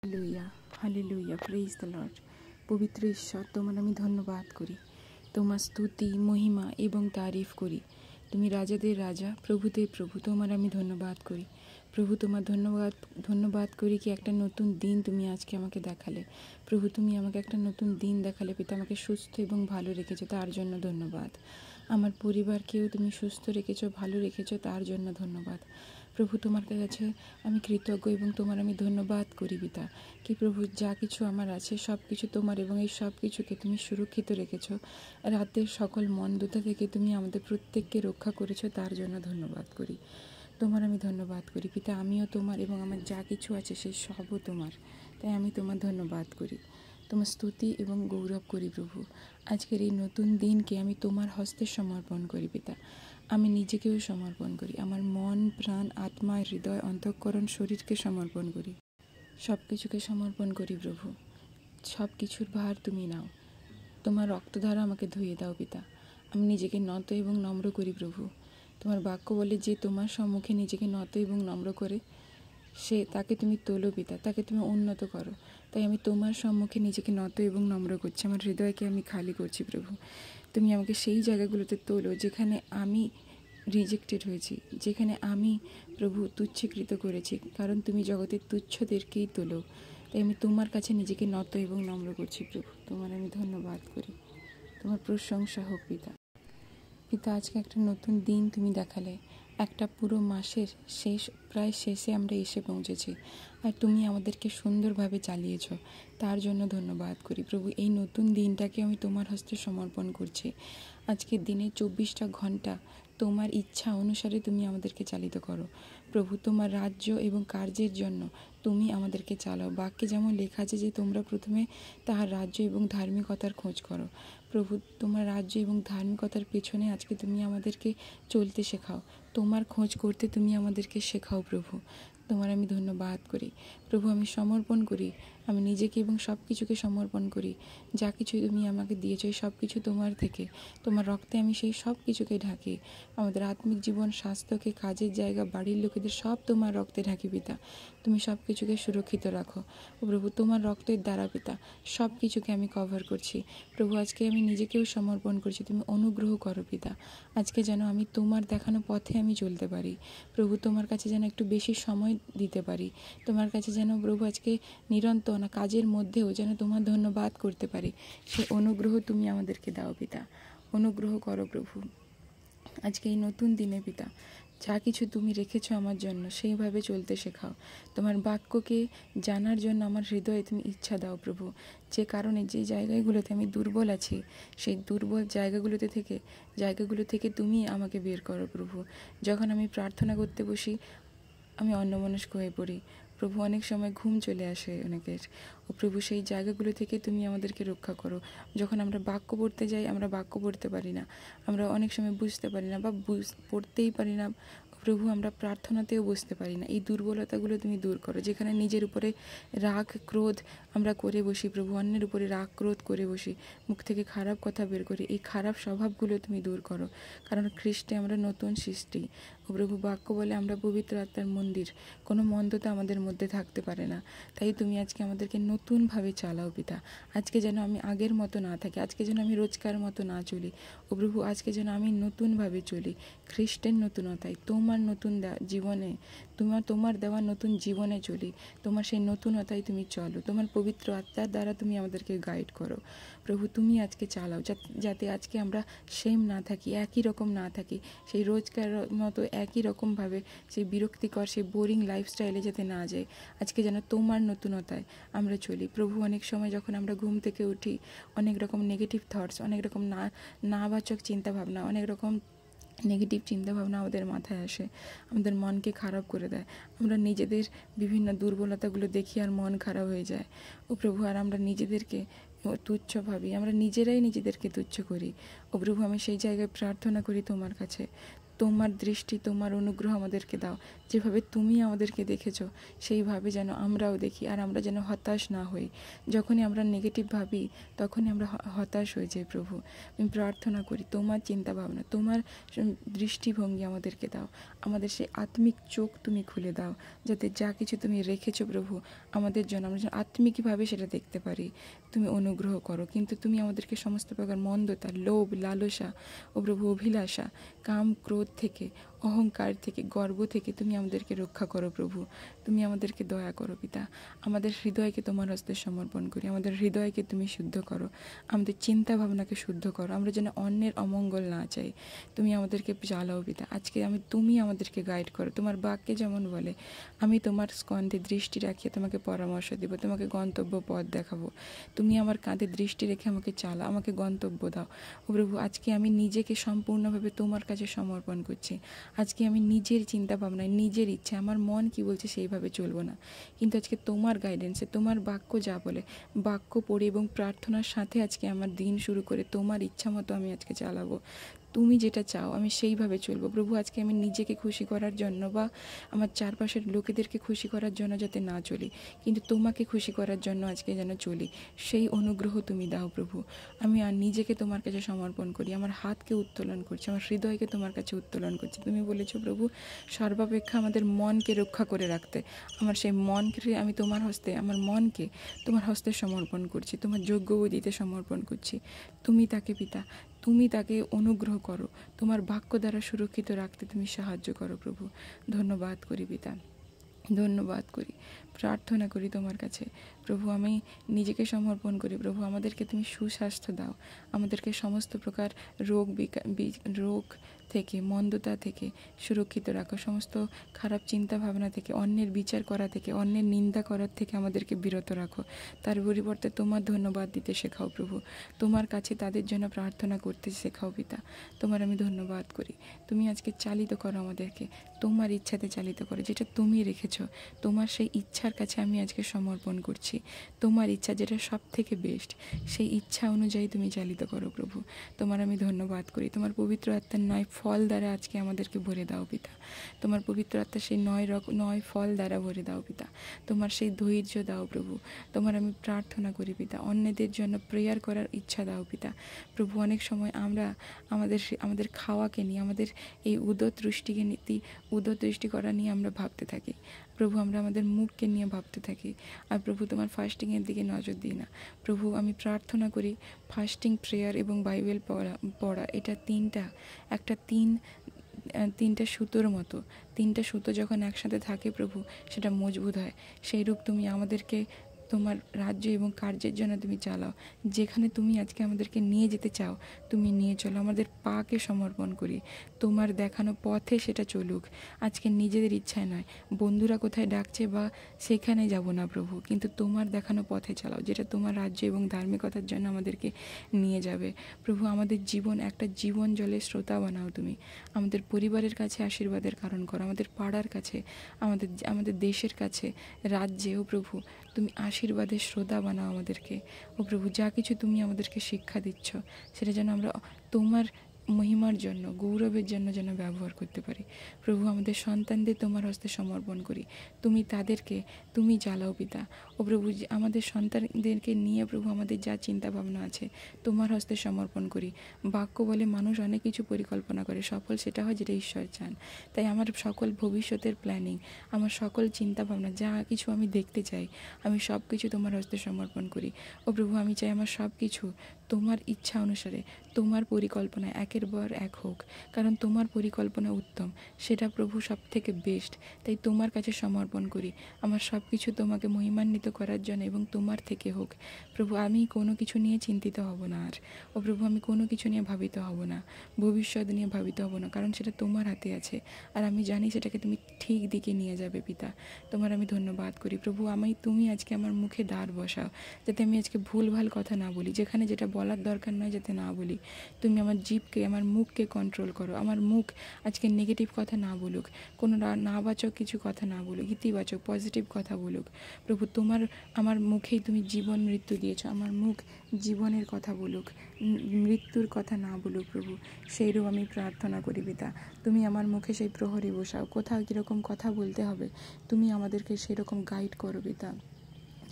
Hallelujah, hallelujah, praise the Lord. পবিত্র ঈশ্বর, তোমার আমি ধন্যবাদ করি, তোমার স্তুতি, মহিমা এবং তারিফ করি। তুমি রাজাদের রাজা, প্রভুদের প্রভু, তোমার আমি ধন্যবাদ করি। প্রভু, তোমার ধন্যবাদ করি কি একটা নতুন দিন তুমি আজকে আমাকে দেখালে। প্রভু, তুমি আমাকে একটা নতুন দিন দেখালে পিতা, আমাকে সুস্থ এবং ভালো রেখেছো, তার জন্য ধন্যবাদ। আমার পরিবারকেও তুমি সুস্থ রেখেছো, ভালো রেখেছো, তার জন্য ধন্যবাদ। প্রভু, তোমার কাছে আমি কৃতজ্ঞ এবং তোমার আমি ধন্যবাদ করি পিতা কি প্রভু, যা কিছু আমার আছে সব কিছু তোমার, এবং এই সব কিছুকে তুমি সুরক্ষিত রেখেছো। রাতের সকল মন্দতা থেকে তুমি আমাদের প্রত্যেককে রক্ষা করেছো, তার জন্য ধন্যবাদ করি। তোমার আমি ধন্যবাদ করি পিতা, আমিও তোমার এবং আমার যা কিছু আছে সেই সবও তোমার, তাই আমি তোমার ধন্যবাদ করি, তোমার স্তুতি এবং গৌরব করি। প্রভু, আজকের এই নতুন দিনকে আমি তোমার হস্তে সমর্পণ করি পিতা। আমি নিজেকেও সমর্পণ করি, আমার মন, প্রাণ, আত্মা, হৃদয়, অন্তঃকরণ, শরীরকে সমর্পণ করি, সব কিছুকে সমর্পণ করি। প্রভু, সব কিছুর ভার তুমি নাও, তোমার রক্ত দ্বারা আমাকে ধুয়ে দাও পিতা। আমি নিজেকে নত এবং নম্র করি। প্রভু, তোমার বাক্য বলে যে তোমার সম্মুখে নিজেকে নত এবং নম্র করে সে তাকে তুমি তোলো পিতা, তাকে তুমি উন্নত করো। তাই আমি তোমার সম্মুখে নিজেকে নত এবং নম্র করছি, আমার হৃদয়কে আমি খালি করছি। প্রভু, তুমি আমাকে সেই জায়গাগুলোতে তোলো যেখানে আমি রিজেক্টেড হয়েছি, যেখানে আমি প্রভু তুচ্ছীকৃত করেছি, কারণ তুমি জগতের তুচ্ছদেরকেই তোলো। তাই আমি তোমার কাছে নিজেকে নত এবং নম্র করছি। প্রভু, তোমার আমি ধন্যবাদ করি, তোমার প্রশংসা হোক পিতা। পিতা, আজকে একটা নতুন দিন তুমি দেখালে, একটা পুরো মাসের প্রায় শেষে আমরা এসে পৌঁছেছি, আর তুমি আমাদেরকে সুন্দরভাবে চালিয়েছ, তার জন্য ধন্যবাদ করি। প্রভু, এই নতুন দিনটাকে আমি তোমার হস্তে সমর্পণ করছি। আজকের দিনে 24টা ঘন্টা তোমার ইচ্ছা অনুসারে তুমি আমাদেরকে চালিত করো। প্রভু, তোমার রাজ্য এবং কার্যের জন্য তুমি আমাদেরকে চালাও। বাক্যে যেমন লেখা আছে যে তোমরা প্রথমে তাহার রাজ্য এবং ধার্মিকতার খোঁজ করো। প্রভু, তোমার রাজ্য এবং ধার্মিকতার পেছনে আজকে তুমি আমাদেরকে চলতে শেখাও, তোমার খোঁজ করতে তুমি আমাদেরকে শেখাও। প্রভু, তোমার আমি ধন্যবাদ করি। প্রভু, আমি সমর্পণ করি, আমি নিজেকে এবং সব কিছুকে সমর্পণ করি। যা কিছু তুমি আমাকে দিয়েছো সব কিছু তোমার থেকে, তোমার রক্তে আমি সেই সব কিছুকে ঢাকি। আমাদের আত্মিক জীবন, স্বাস্থ্যকে, কাজের জায়গা, বাড়ির লোকেদের সব তোমার রক্তে ঢাকি পিতা। তুমি সব কিছুকে সুরক্ষিত রাখো প্রভু, তোমার রক্তের দ্বারা পিতা সব কিছুকে আমি কভার করছি। প্রভু, আজকে আমি নিজেকেও সমর্পণ করছি, তুমি অনুগ্রহ করো পিতা। আজকে যেন আমি তোমার দেখানো পথে আমি চলতে পারি। প্রভু, তোমার কাছে যেন একটু বেশি সময় দিতে পারি। তোমার কাছে যেন প্রভু আজকে নিরন্তর না কাজের মধ্যেও যেন তোমার ধন্যবাদ করতে পারি। সেই অনুগ্রহ তুমি আমাদেরকে দাও পিতা, অনুগ্রহ করো প্রভু। আজকে এই নতুন দিনে পিতা যা কিছু তুমি রেখেছো আমার জন্য সেইভাবে চলতে শেখাও। তোমার বাক্যকে জানার জন্য আমার হৃদয়ে তুমি ইচ্ছা দাও প্রভু। যে কারণে যে জায়গাগুলোতে আমি দুর্বল আছি, সেই দুর্বল জায়গাগুলো থেকে তুমি আমাকে বের করো প্রভু। যখন আমি প্রার্থনা করতে বসি আমি অন্যমনস্ক হয়ে পড়ি প্রভু, অনেক সময় ঘুম চলে আসে অনেকের। ও প্রভু, সেই জায়গাগুলো থেকে তুমি আমাদেরকে রক্ষা করো। যখন আমরা বাক্য পড়তে যাই আমরা বাক্য পড়তে পারি না, আমরা অনেক সময় বুঝতে পারি না বা পড়তেই পারি না প্রভু, আমরা প্রার্থনাতেও বুঝতে পারি না। এই দুর্বলতাগুলো তুমি দূর করো। যেখানে নিজের উপরে রাগ ক্রোধ আমরা করে বসি প্রভু, অন্যের উপরে রাগ ক্রোধ করে বসি, মুখ থেকে খারাপ কথা বের করি, এই খারাপ স্বভাবগুলো তুমি দূর করো। কারণ খ্রিস্টে আমরা নতুন সৃষ্টি। ও প্রভু, বাক্য বলে আমরা পবিত্র আত্মার মন্দির, কোনো মন্দতা আমাদের মধ্যে থাকতে পারে না। তাই তুমি আজকে আমাদেরকে নতুনভাবে চালাও পিতা। আজকে যেন আমি আগের মতো না থাকি, আজকে যেন আমি রোজকার মতো না চলি। ও প্রভু, আজকে যেন আমি নতুনভাবে চলি, খ্রিস্টের নতুনতায়, তোমার নতুন জীবনে, তোমার দেওয়া নতুন জীবনে চলি। তোমার সেই নতুনতায় তুমি চলো, তোমার পবিত্র আত্মার দ্বারা তুমি আমাদেরকে গাইড করো প্রভু। তুমি আজকে চালাও যাতে আজকে আমরা সেম না থাকি, একই রকম না থাকি, সেই রোজকার মতো একই রকমভাবে সেই বিরক্তিকর সেই বোরিং লাইফস্টাইলে যাতে না যায়। আজকে যেন তোমার নতুনতায় আমরা চলি প্রভু। অনেক সময় যখন আমরা ঘুম থেকে উঠি অনেক রকম নেগেটিভ থটস, অনেক রকম নাবাচক চিন্তাভাবনা, অনেক রকম নেগেটিভ চিন্তাভাবনা আমাদের মাথায় আসে, আমাদের মনকে খারাপ করে দেয়। আমরা নিজেদের বিভিন্ন দুর্বলতাগুলো দেখি আর মন খারাপ হয়ে যায়। ও প্রভু, আর আমরা নিজেদেরকে তুচ্ছ ভাবি, আমরা নিজেরাই নিজেদেরকে তুচ্ছ করি। ও প্রভু, আমি সেই জায়গায় প্রার্থনা করি তোমার কাছে, তোমার দৃষ্টি, তোমার অনুগ্রহ আমাদেরকে দাও। যেভাবে তুমি আমাদেরকে দেখেছো সেইভাবে যেন আমরাও দেখি, আর আমরা যেন হতাশ না হই। যখনই আমরা নেগেটিভ ভাবি তখনই আমরা হতাশ হয়ে যাই। প্রভু, আমি প্রার্থনা করি তোমার চিন্তা ভাবনা, তোমার দৃষ্টিভঙ্গি আমাদেরকে দাও। আমাদের সেই আত্মিক চোখ তুমি খুলে দাও, যাতে যা কিছু তুমি রেখেছো প্রভু আমাদের জন্য, আমরা যেন আত্মিকভাবে সেটা দেখতে পারি। তুমি অনুগ্রহ করো, কিন্তু তুমি আমাদেরকে সমস্ত প্রকার মন্দতা, লোভ, লালসা ও প্রভু অভিলাষা, কাম, ক্রোধ থেকে, অহংকার থেকে, গর্ব থেকে তুমি আমাদেরকে রক্ষা করো। প্রভু, তুমি আমাদেরকে দয়া করো পিতা। আমাদের হৃদয়কে তোমার হস্তে সমর্পণ করি। আমাদের হৃদয়কে তুমি শুদ্ধ করো, আমাদের চিন্তা ভাবনাকে শুদ্ধ করো। আমরা যেন অন্যের অমঙ্গল না চাই। তুমি আমাদেরকে চালাও পিতা। আজকে তুমি আমাদেরকে গাইড করো। তোমার বাক্যে যেমন বলে, আমি তোমার স্কন্ধে দৃষ্টি রাখিয়ে তোমাকে পরামর্শ দেব, তোমাকে গন্তব্য পথ দেখাবো। তুমি আমার কাঁধে দৃষ্টি রেখে আমাকে চালাও, আমাকে গন্তব্য দাও। ও প্রভু, আজকে আমি নিজেকে সম্পূর্ণভাবে তোমার কাছে সমর্পণ করছি। আজকে আমি নিজের চিন্তা ভাবনায়, নিজের ইচ্ছে, আমার মন কি বলছে সেইভাবে চলবো না, কিন্তু আজকে তোমার গাইডেন্সে, তোমার বাক্য যা বলে বাক্য পড়ে এবং প্রার্থনার সাথে আজকে আমার দিন শুরু করে তোমার ইচ্ছা মতো আমি আজকে চালাবো। তুমি যেটা চাও আমি সেইভাবে চলবো। প্রভু, আজকে আমি নিজেকে খুশি করার জন্য বা আমার চারপাশের লোকেদেরকে খুশি করার জন্য যাতে না চলি, কিন্তু তোমাকে খুশি করার জন্য আজকে যেন চলি, সেই অনুগ্রহ তুমি দাও। প্রভু, আমি আর নিজেকে তোমার কাছে সমর্পণ করি, আমার হাতকে উত্তোলন করছি, আমার হৃদয়কে তোমার কাছে উত্তোলন করছি। তুমি বলেছো প্রভু, সর্বাপেক্ষা আমাদের মনকে রক্ষা করে রাখতে। আমার সেই মনকে আমি তোমার হস্তে, আমার মনকে তোমার হস্তে সমর্পণ করছি, তোমার যোগ্য দিতে সমর্পণ করছি। তুমি তাকে পিতা, তুমি তাকে অনুগ্রহ করো, তোমার বাক্য দ্বারা সুরক্ষিত রাখতে তুমি সাহায্য করো। প্রভু, ধন্যবাদ করি পিতা, ধন্যবাদ করি, প্রার্থনা করি তোমার কাছে। প্রভু, আমি নিজেকে সমর্পণ করি। প্রভু, আমাদেরকে তুমি সুস্বাস্থ্য দাও, আমাদেরকে সমস্ত প্রকার রোগ থেকে, মন্দতা থেকে সুরক্ষিত রাখো। সমস্ত খারাপ চিন্তা ভাবনা থেকে, অন্যের বিচার করা থেকে, অন্যের নিন্দা করার থেকে আমাদেরকে বিরত রাখো। তার পরিবর্তে তোমার ধন্যবাদ দিতে শেখাও। প্রভু, তোমার কাছে তাদের জন্য প্রার্থনা করতে শেখাও পিতা। তোমার আমি ধন্যবাদ করি। তুমি আজকে চালিত করো আমাদেরকে, তোমার ইচ্ছাতে চালিত করো, যেটা তুমি রেখেছো। তোমার সেই ইচ্ছার কাছে আমি আজকে সমর্পণ করছি। তোমার ইচ্ছা যেটা সব থেকে বেস্ট, সেই ইচ্ছা অনুযায়ী তুমি চালিত করো। প্রভু, তোমার আমি ধন্যবাদ করি। তোমার পবিত্র আত্মার 9 ফল দ্বারা আজকে আমাদেরকে ভরে দাও পিতা। তোমার পবিত্র আত্মা সেই 9 ফল দ্বারা ভরে দাও পিতা। তোমার সেই ধৈর্য দাও প্রভু। তোমার আমি প্রার্থনা করি পিতা, অন্যদের জন্য প্রেয়ার করার ইচ্ছা দাও পিতা। প্রভু, অনেক সময় আমরা আমাদের খাওয়াকে নিয়ে, আমাদের এই উদতৃষ্টি করা নিয়ে আমরা ভাবতে থাকি। প্রভু, আমরা আমাদের মুখকে নিয়ে ভাবতে থাকি, আর প্রভু তোমার ফাস্টিংয়ের দিকে নজর দিই না। প্রভু, আমি প্রার্থনা করি ফাস্টিং, প্রেয়ার এবং বাইবেল পড়া এটা তিনটা সুতোর মতো। তিনটা সুতো যখন একসাথে থাকে প্রভু, সেটা মজবুত হয়। সেই রূপ তুমি আমাদেরকে তোমার রাজ্য এবং কার্যের জন্য তুমি চালাও। যেখানে তুমি আজকে আমাদেরকে নিয়ে যেতে চাও তুমি নিয়ে চলো। আমাদের পাকে সমর্পণ করি, তোমার দেখানো পথে সেটা চলুক। আজকে নিজেদের ইচ্ছায় নয়, বন্ধুরা কোথায় ডাকছে বা সেখানে যাব না প্রভু, কিন্তু তোমার দেখানো পথে চালাও, যেটা তোমার রাজ্য এবং ধার্মিকতার জন্য আমাদেরকে নিয়ে যাবে। প্রভু, আমাদের জীবন একটা জীবন জলের শ্রোতা বানাও তুমি। আমাদের পরিবারের কাছে আশীর্বাদের কারণ করো, আমাদের পাড়ার কাছে, আমাদের দেশের কাছে, রাজ্যে ও প্রভু তুমি আশীর্বাদের শ্রোতা বানাও আমাদেরকে। ও প্রভু, যা কিছু তুমি আমাদেরকে শিক্ষা দিচ্ছ সেটা যেন আমরা তোমার মহিমার জন্য, গৌরবের জন্য যেন ব্যবহার করতে পারি। প্রভু, আমাদের সন্তানদের তোমার হস্তে সমর্পণ করি। তুমি চালাও পিতা। ও প্রভু, আমাদের সন্তানদেরকে নিয়ে প্রভু আমাদের যা চিন্তা ভাবনা আছে তোমার হস্তে সমর্পণ করি। বাক্য বলে মানুষ অনেক কিছু পরিকল্পনা করে, সফল সেটা হয় যেটা ঈশ্বর চান। তাই আমার সকল ভবিষ্যতের প্ল্যানিং, আমার সকল চিন্তা ভাবনা, যা কিছু আমি দেখতে চাই, আমি সব কিছু তোমার হস্তে সমর্পণ করি। ও প্রভু, আমি চাই আমার সব কিছু তোমার ইচ্ছা অনুসারে, তোমার পরিকল্পনায় একের পর এক হোক, কারণ তোমার পরিকল্পনা উত্তম, সেটা প্রভু সব থেকে বেস্ট। তাই তোমার কাছে সমর্পণ করি, আমার সব কিছু তোমাকে মহিমান্বিত করার জন্য এবং তোমার থেকে হোক। প্রভু, আমি কোনো কিছু নিয়ে চিন্তিত হব না আর। ও প্রভু, আমি কোনো কিছু নিয়ে ভাবিত হব না, ভবিষ্যৎ নিয়ে ভাবিত হব না, কারণ সেটা তোমার হাতে আছে, আর আমি জানি সেটাকে তুমি ঠিক দিকে নিয়ে যাবে পিতা। তোমার আমি ধন্যবাদ করি। প্রভু, তুমি আজকে আমার মুখে দ্বার বসাও, যাতে আমি আজকে ভুলভাল কথা না বলি, যেখানে যেটা বলার দরকার নয় যাতে না বলি। তুমি আমার জিভকে আমার মুখকে কন্ট্রোল করো। আমার মুখ আজকে নেগেটিভ কথা না বলুক, কোনো নাবাচক কিছু কথা না বলুক, ইতিবাচক পজিটিভ কথা বলুক। প্রভু আমার মুখেই তুমি জীবন মৃত্যু দিয়েছো, আমার মুখ জীবনের কথা বলুক, মৃত্যুর কথা না বলুক প্রভু। সেইরূপ আমি প্রার্থনা করি পিতা। তুমি আমার মুখে সেই প্রহরী বসাও, কোথাও কীরকম কথা বলতে হবে তুমি আমাদেরকে সেরকম গাইড করো পিতা,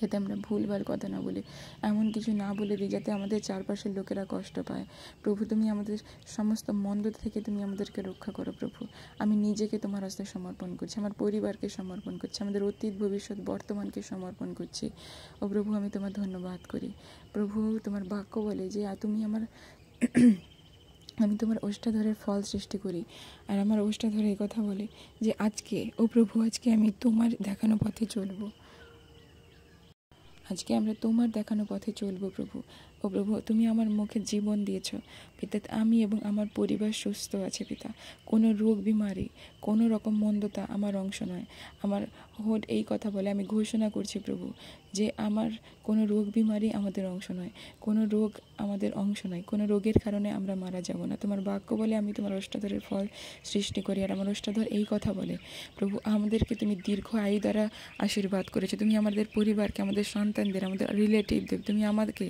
যাতে আমরা ভুলভাল কথা না বলি, এমন কিছু না বলে দিই যাতে আমাদের চারপাশের লোকেরা কষ্ট পায়। প্রভু তুমি আমাদের সমস্ত মন্দ থেকে তুমি আমাদেরকে রক্ষা করো প্রভু। আমি নিজেকে তোমার হস্তে সমর্পণ করছি, আমার পরিবারকে সমর্পণ করছি, আমাদের অতীত ভবিষ্যৎ বর্তমানকে সমর্পণ করছি। ও প্রভু আমি তোমার ধন্যবাদ করি। প্রভু তোমার বাক্য বলে যে আমি তোমার ওষ্ঠাধরের ফল সৃষ্টি করি। আর আমার ওষ্ঠাধর এই কথা বলে যে আজকে আজকে আমি তোমার দেখানো পথে চলবো, আজকে আমরা তোমার দেখানো পথে চলবো প্রভু। প্রভু তুমি আমার মুখে জীবন দিয়েছ পিতা, আমি এবং আমার পরিবার সুস্থ আছে পিতা। কোনো রোগ বিমারি, কোনো রকম মন্দতা আমার অংশ নয়। আমার হোড এই কথা বলে আমি ঘোষণা করছি প্রভু যে আমার কোনো রোগ বিমারি আমাদের অংশ নয়, কোনো রোগ আমাদের অংশ নয়, কোনো রোগের কারণে আমরা মারা যাব না। তোমার বাক্য বলে আমি তোমার ওষ্ঠাধরের ফল সৃষ্টি করি। আর আমার ওষ্ঠাধর এই কথা বলে প্রভু আমাদেরকে তুমি দীর্ঘ আয়ু দ্বারা আশীর্বাদ করেছো। তুমি আমাদের পরিবারকে, আমাদের সন্তানদের, আমাদের রিলেটিভদের তুমি আমাদেরকে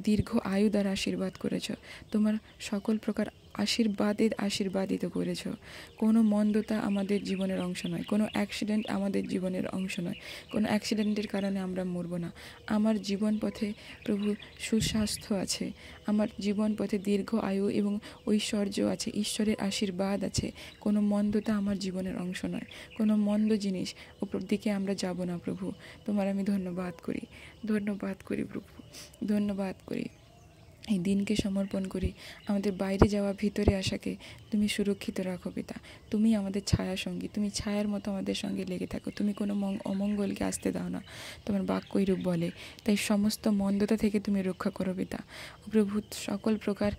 দীর্ঘ আয়ু দ্বারা আশীর্বাদ করেছ। তোমার সকল প্রকার আশীর্বাদিত করেছ। কোনো মন্দতা আমাদের জীবনের অংশ নয়, কোনো অ্যাক্সিডেন্ট আমাদের জীবনের অংশ নয়, কোনো অ্যাক্সিডেন্টের কারণে আমরা মরব না। আমার জীবন পথে প্রভু সুস্বাস্থ্য আছে, আমার জীবন পথে দীর্ঘ আয়ু এবং ঐশ্বর্য আছে, ঈশ্বরের আশীর্বাদ আছে। কোনো মন্দতা আমার জীবনের অংশ নয়, কোনো মন্দ জিনিস ওপর দিকে আমরা যাব না প্রভু। তোমার আমি ধন্যবাদ করি প্রভু, ধন্যবাদ করি। এই দিনকে সমর্পণ করি। আমাদের বাইরে যাওয়া, ভিতরে আসাকে তুমি সুরক্ষিত রাখো পিতা। তুমি আমাদের ছায়া সঙ্গী, তুমি ছায়ার মতো আমাদের সঙ্গে লেগে থাকো। তুমি কোনো অমঙ্গলকে আসতে দাও না, তোমার বাক্য এইরূপ বলে। তাই সমস্ত মন্দতা থেকে তুমি রক্ষা করো পিতা। প্রভু সকল প্রকার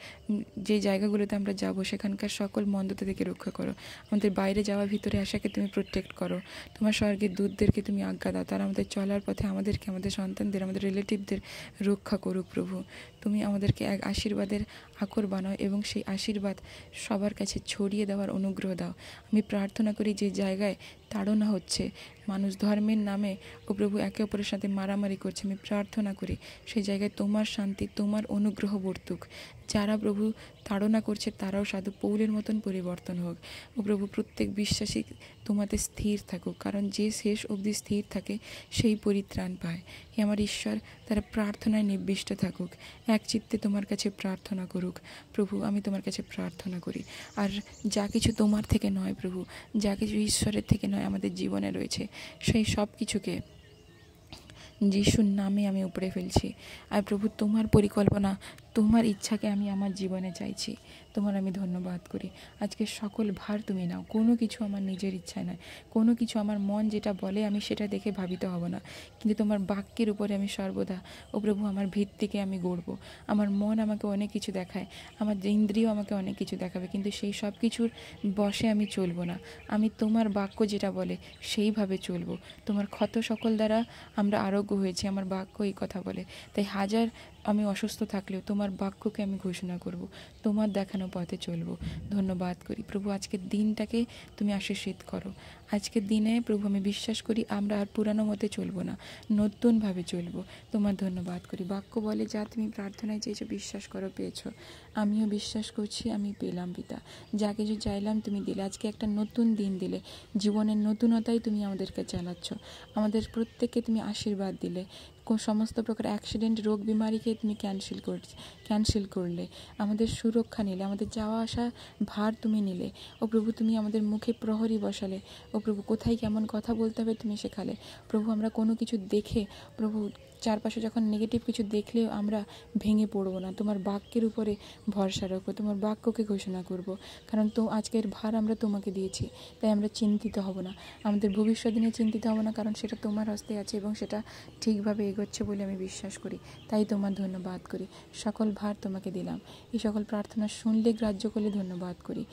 যে জায়গাগুলোতে আমরা যাব সেখানকার সকল মন্দতা থেকে রক্ষা করো। আমাদের বাইরে যাওয়া, ভিতরে আসাকে তুমি প্রোটেক্ট করো। তোমার স্বর্গের দূতদেরকে তুমি আজ্ঞা দাও, তারা আমাদের চলার পথে আমাদেরকে, আমাদের সন্তানদের, আমাদের রিলেটিভদের রক্ষা করুক প্রভু। তুমি আমাদেরকে এক আশীর্বাদের আকর বানাও এবং সেই আশীর্বাদ সবার কাছে ছড়িয়ে দেওয়ার অনুগ্রহ দাও। আমি প্রার্থনা করি যে জায়গায় তাড়না হচ্ছে, মানুষ ধর্মের নামে প্রভু একে অপরের সাথে মারামারি করছে, আমি প্রার্থনা করি সেই জায়গায় তোমার শান্তি, তোমার অনুগ্রহ বর্তুক। যারা প্রভু তাড়না করছে তারাও সাধু পৌলের মতন পরিবর্তন হোক। প্রভু প্রত্যেক বিশ্বাসী তোমাতে স্থির থাকুক, কারণ যে শেষ অবধি স্থির থাকে সেই পরিত্রাণ পায়। হে আমার ঈশ্বর, তারা প্রার্থনায় নিবিষ্ট থাকুক, এক চিত্তে তোমার কাছে প্রার্থনা করুক। প্রভু আমি তোমার কাছে প্রার্থনা করি। আর যা কিছু তোমার থেকে নয় প্রভু, যা কিছু ঈশ্বরের থেকে নয় আমাদের জীবনে রয়েছে, সেই সব কিছুকে যিশুর নামে আমি উপরে ফেলছি। আর প্রভু তোমার পরিকল্পনা, তোমার ইচ্ছাকে আমি আমার জীবনে চাইছি। তোমার আমি ধন্যবাদ করি। আজকে সকল ভার তুমি নাও। কোনো কিছু আমার নিজের ইচ্ছায় নয়, কোনো কিছু আমার মন যেটা বলে আমি সেটা দেখে ভাবিত হব না, কিন্তু তোমার বাক্যের উপরে আমি সর্বদা প্রভু আমার ভিত্তিকে আমি গড়ব। আমার মন আমাকে অনেক কিছু দেখায়, আমার ইন্দ্রিয় আমাকে অনেক কিছু দেখাবে, কিন্তু সেই সব কিছুর বশে আমি চলবো না। আমি তোমার বাক্য যেটা বলে সেইভাবে চলবো। তোমার ক্ষত সকল দ্বারা আমরা আরোগ্য হয়েছি, আমার বাক্য এই কথা বলে। তাই হাজার আমি অসুস্থ থাকলেও তোমার বাক্যকে আমি ঘোষণা করব, তোমার দেখানো পথে চলবো। ধন্যবাদ করি প্রভু, আজকের দিনটাকে তুমি আশীর্বাদ করো। আজকের দিনে প্রভু আমি বিশ্বাস করি আমরা আর পুরানো মতে চলবো না, নতুনভাবে চলবো। তোমার ধন্যবাদ করি। বাক্য বলে যা তুমি প্রার্থনায় চেয়েছো, বিশ্বাস করো পেয়েছো। আমিও বিশ্বাস করছি আমি পেলাম পিতা। যা কিছু চাইলাম তুমি দিলে। আজকে একটা নতুন দিন দিলে, জীবনের নতুনতাই তুমি আমাদেরকে চালাচ্ছ। আমাদের প্রত্যেককে তুমি আশীর্বাদ দিলে। সমস্ত প্রকার অ্যাক্সিডেন্ট, রোগ বিমারিকে তুমি ক্যান্সেল করলে। আমাদের সুরক্ষা নিলে, আমাদের যাওয়া আসা ভার তুমি নিলে। ও প্রভু তুমি আমাদের মুখে প্রহরী বসালে। ও প্রভু কোথায় কেমন কথা বলতে হবে তুমি শেখালে। প্রভু আমরা কোনো কিছু দেখে প্রভু চারপাশে যখন নেগেটিভ কিছু দেখলেও আমরা ভেঙে পড়বো না, তোমার বাক্যের উপরে ভরসা রাখবো, তোমার বাক্যকে ঘোষণা করব। কারণ তো আজকের ভার আমরা তোমাকে দিয়েছি, তাই আমরা চিন্তিত হব না। আমাদের ভবিষ্যৎ নিয়ে চিন্তিত হব না, কারণ সেটা তোমার হস্তে আছে এবং সেটা ঠিকভাবে এগোচ্ছে বলে আমি বিশ্বাস করি। তাই তোমার ধন্যবাদ করি। সকল ভার তোমাকে দিলাম। এই সকল প্রার্থনা শুনলে, গ্রাহ্য করলে ধন্যবাদ করি।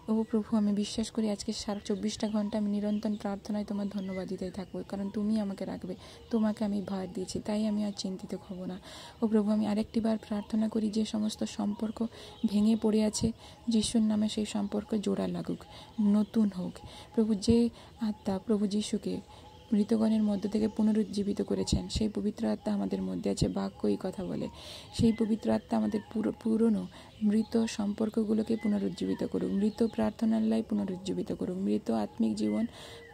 ও ও প্রভু, আমি বিশ্বাস করি আজকে সারা 24টা ঘন্টা আমি নিরন্তর প্রার্থনায় তোমার ধন্যবাদ দিতেই থাকবো, কারণ তুমি আমাকে রাখবে, তোমাকে আমি ভার দিয়েছি, তাই আমি আর চিন্তিত হব না। ও প্রভু, আমি আরেকটি বার প্রার্থনা করি যে সমস্ত সম্পর্ক ভেঙে পড়ে আছে, যিশুর নামে সেই সম্পর্ক জোড়া লাগুক, নতুন হোক। প্রভু, যে আত্মা প্রভু যিশুকে মৃতগণের মধ্য থেকে পুনরুজ্জীবিত করেছেন, সেই পবিত্র আত্মা আমাদের মধ্যে আছে, বাক্যই কথা বলে। সেই পবিত্র আত্মা আমাদের পুরনো মৃত সম্পর্কগুলোকে পুনরুজ্জীবিত করুক, মৃত প্রার্থনালয় পুনরুজ্জীবিত করুক, মৃত আত্মিক জীবন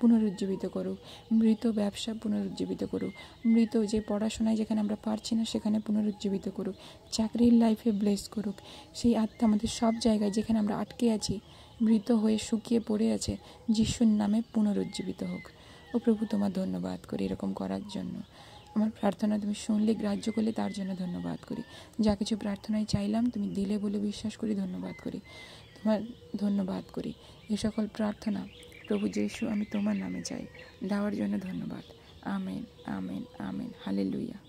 পুনরুজ্জীবিত করুক, মৃত ব্যবসা পুনরুজ্জীবিত করুক, মৃত যে পড়াশোনায় যেখানে আমরা পারছি না সেখানে পুনরুজ্জীবিত করুক, চাকরির লাইফে ব্লেস করুক। সেই আত্মা আমাদের সব জায়গায় যেখানে আমরা আটকে আছি, মৃত হয়ে শুকিয়ে পড়ে আছে, যিশুর নামে পুনরুজ্জীবিত হোক। ও প্রভু, তোমার ধন্যবাদ করি এরকম করার জন্য। আমার প্রার্থনা তুমি শুনলে, গ্রাহ্য করলে, তার জন্য ধন্যবাদ করি। যা কিছু প্রার্থনায় চাইলাম তুমি দিলে বলে বিশ্বাস করি, ধন্যবাদ করি, তোমার ধন্যবাদ করি। এ সকল প্রার্থনা প্রভু যিশু আমি তোমার নামে চাই, দেওয়ার জন্য ধন্যবাদ। Amen, amen, amen. হালেলুয়া।